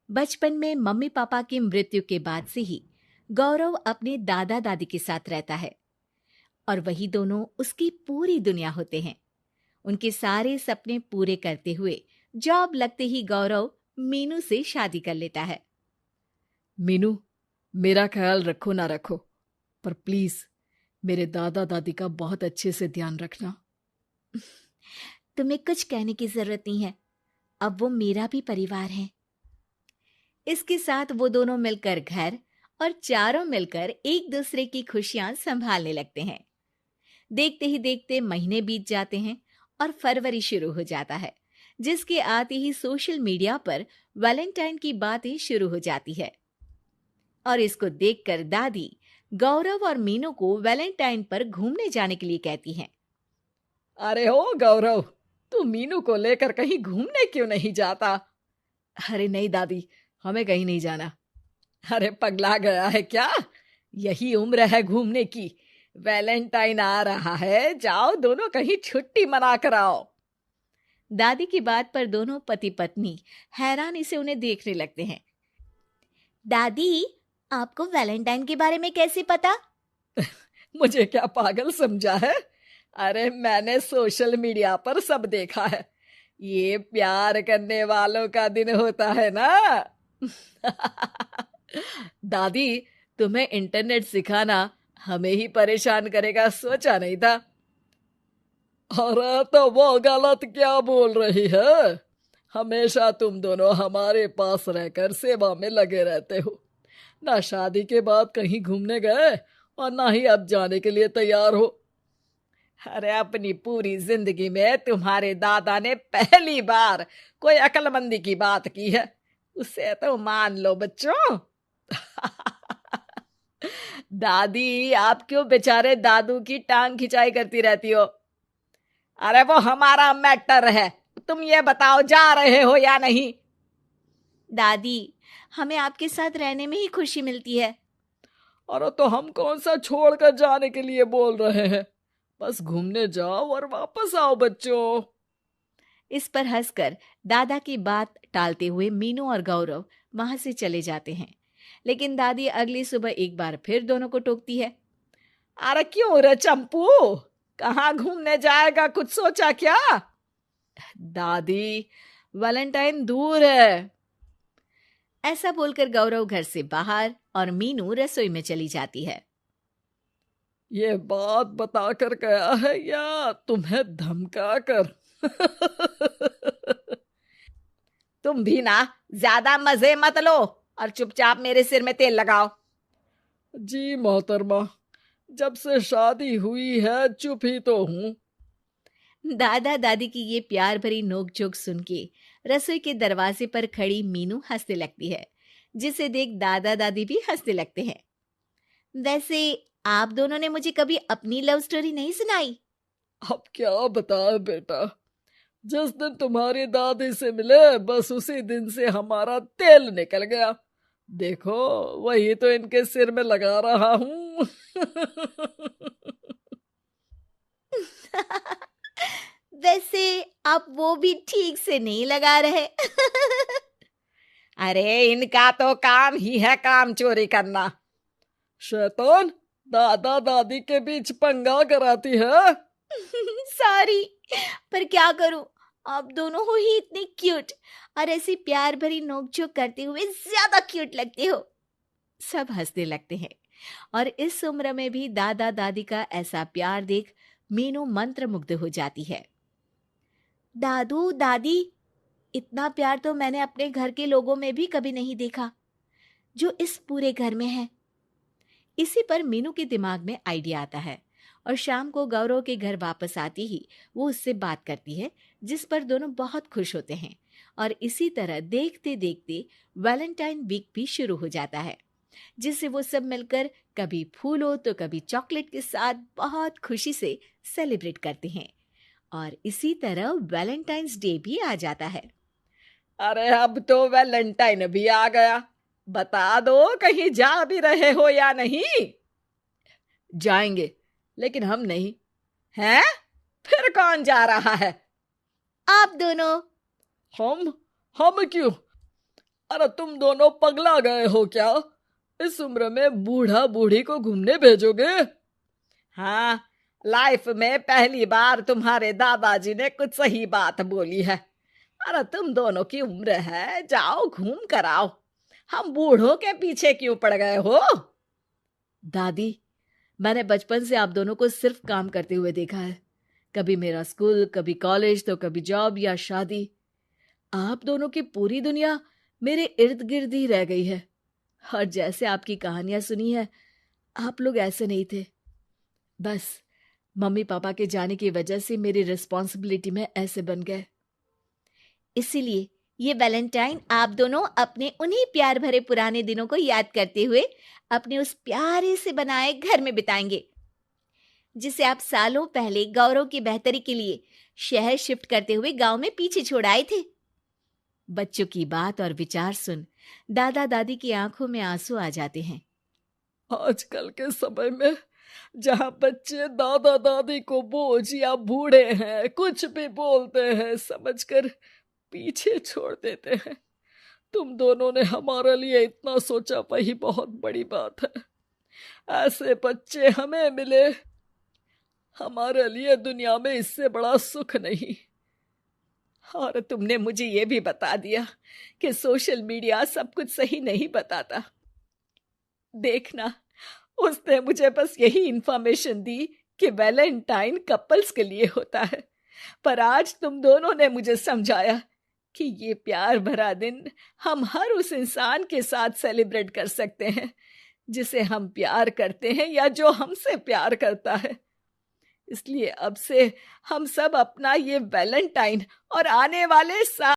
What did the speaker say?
बचपन में mummy papa की मृत्यु के बाद से ही गौरव अपने दादा दादी के साथ रहता है और वही दोनों उसकी पूरी दुनिया होते हैं। उनके सारे सपने पूरे करते हुए जॉब लगते ही गौरव मीनू से शादी कर लेता है। मीनू, मेरा ख्याल रखो ना रखो, पर प्लीज मेरे दादा दादी का बहुत अच्छे से ध्यान रखना। तुम्हें कुछ कहने की जरूरत नहीं है, अब वो मेरा भी परिवार है। इसके साथ वो दोनों मिलकर घर और चारों मिलकर एक दूसरे की खुशियां संभालने लगते हैं। देखते ही देखते महीने बीत जाते हैं और फरवरी शुरू हो जाता है, जिसके आते ही सोशल मीडिया पर वैलेंटाइन की बातें शुरू हो जाती है। और इसको देखकर दादी गौरव और मीनू को वैलेंटाइन पर घूमने जाने के लिए कहती हैं। अरे ओ गौरव, तू मीनू को लेकर कहीं घूमने क्यों नहीं जाता? अरे नहीं दादी, हमें कहीं नहीं जाना। अरे पगला गया है क्या? यही उम्र है घूमने की। वैलेंटाइन आ रहा है, जाओ दोनों कहीं छुट्टी मना कर आओ। दादी की बात पर दोनों पति पत्नी हैरानी से उन्हें देखने लगते हैं। दादी, आपको वैलेंटाइन के बारे में कैसे पता? मुझे क्या पागल समझा है? अरे मैंने सोशल मीडिया पर सब देखा है। ये प्यार करने वालों का दिन होता है ना। दादी, तुम्हें इंटरनेट सिखाना हमें ही परेशान करेगा, सोचा नहीं था। अरे तो वो गलत क्या बोल रही है? हमेशा तुम दोनों हमारे पास रहकर सेवा में लगे रहते हो। ना शादी के बाद कहीं घूमने गए और ना ही अब जाने के लिए तैयार हो। अरे अपनी पूरी जिंदगी में तुम्हारे दादा ने पहली बार कोई अक्लमंदी की बात की है, उसे तो मान लो बच्चों। दादी, आप क्यों बेचारे दादू की टांग खिंचाई करती रहती हो? अरे वो हमारा मैटर है, तुम ये बताओ जा रहे हो या नहीं? दादी, हमें आपके साथ रहने में ही खुशी मिलती है। अरे तो हम कौन सा छोड़कर जाने के लिए बोल रहे हैं? बस घूमने जाओ और वापस आओ बच्चों। इस पर हंसकर दादा की बात टालते हुए मीनू और गौरव वहां से चले जाते हैं। लेकिन दादी अगली सुबह एक बार फिर दोनों को टोकती है। अरे क्यों रे चंपू, कहाँ घूमने जाएगा, कुछ सोचा क्या? दादी, वैलेंटाइन दूर है। ऐसा बोलकर गौरव घर से बाहर और मीनू रसोई में चली जाती है। ये बात बताकर गया है या तुम्हें धमका कर? तुम भी ना ज्यादा मजे मत लो और चुपचाप मेरे सिर में तेल लगाओ। जी मोहतरमा, जब से शादी हुई है चुप ही तो हूँ। दादा दादी की ये प्यार भरी नोकझोंक सुन के रसोई के दरवाजे पर खड़ी मीनू हंसने लगती है, जिसे देख दादा दादी भी हंसने लगते हैं। वैसे आप दोनों ने मुझे कभी अपनी लव स्टोरी नहीं सुनाई। अब क्या बताए बेटा, जिस दिन तुम्हारी दादी से मिले बस उसी दिन से हमारा तेल निकल गया। देखो वही तो इनके सिर में लगा रहा हूँ। वैसे आप वो भी ठीक से नहीं लगा रहे। अरे इनका तो काम ही है काम चोरी करना। शैतान, दादा दादी के बीच पंगा कराती है। सॉरी, पर क्या करूं, आप दोनों हो ही इतने क्यूट और ऐसी प्यार भरी नोकझोंक करते हुए ज्यादा क्यूट लगते हो। सब हंसने लगते हैं और इस उम्र में भी दादा दादी का ऐसा प्यार देख मीनू मंत्रमुग्ध हो जाती है। दादू दादी, इतना प्यार तो मैंने अपने घर के लोगों में भी कभी नहीं देखा जो इस पूरे घर में है। इसी पर मीनू के दिमाग में आइडिया आता है और शाम को गौरव के घर वापस आती ही वो उससे बात करती है, जिस पर दोनों बहुत खुश होते हैं। और इसी तरह देखते देखते वैलेंटाइन वीक भी शुरू हो जाता है, जिसे वो सब मिलकर कभी फूलों तो कभी चॉकलेट के साथ बहुत खुशी से सेलिब्रेट करते हैं। और इसी तरह वैलेंटाइंस डे भी आ जाता है। अरे अब तो वैलेंटाइन भी आ गया, बता दो कहीं जा भी रहे हो या नहीं? जाएंगे, लेकिन हम नहीं। हैं? फिर कौन जा रहा है? आप दोनों। हम क्यों? अरे तुम दोनों पगला गए हो क्या? इस उम्र में बूढ़ा बूढ़ी को घूमने भेजोगे? हाँ, लाइफ में पहली बार तुम्हारे दादाजी ने कुछ सही बात बोली है। अरे तुम दोनों की उम्र है, जाओ घूम कर आओ। हम बूढ़ों के पीछे क्यों पड़ गए हो? दादी, मैंने बचपन से आप दोनों को सिर्फ काम करते हुए देखा है। कभी मेरा स्कूल, कभी कॉलेज, तो कभी जॉब या शादी। आप दोनों की पूरी दुनिया मेरे इर्द गिर्द ही रह गई है। और जैसे आपकी कहानियां सुनी है, आप लोग ऐसे नहीं थे। बस मम्मी पापा के जाने की वजह से मेरी रिस्पॉन्सिबिलिटी में ऐसे बन गए। इसीलिए ये वैलेंटाइन आप दोनों अपने उन्हीं प्यार भरे पुराने दिनों को याद करते हुए अपने उस प्यारे से बनाए घर में बिताएंगे, जिसे आप सालों पहले गौरव की बेहतरी के लिए शहर शिफ्ट करते हुए गांव में पीछे छोड़ आए थे। बच्चों की बात और विचार सुन दादा दादी की आंखों में आंसू आ जाते हैं। आजकल के समय में जहाँ बच्चे दादा दादी को बोझ या बूढ़े हैं कुछ भी बोलते हैं समझकर पीछे छोड़ देते हैं। तुम दोनों ने हमारे लिए इतना सोचा, वही बहुत बड़ी बात है। ऐसे बच्चे हमें मिले, हमारे लिए दुनिया में इससे बड़ा सुख नहीं। और तुमने मुझे ये भी बता दिया कि सोशल मीडिया सब कुछ सही नहीं बताता। देखना, उसने मुझे बस यही इंफॉर्मेशन दी कि वैलेंटाइन कपल्स के लिए होता है, पर आज तुम दोनों ने मुझे समझाया कि ये प्यार भरा दिन हम हर उस इंसान के साथ सेलिब्रेट कर सकते हैं जिसे हम प्यार करते हैं या जो हमसे प्यार करता है। इसलिए अब से हम सब अपना ये वैलेंटाइन और आने वाले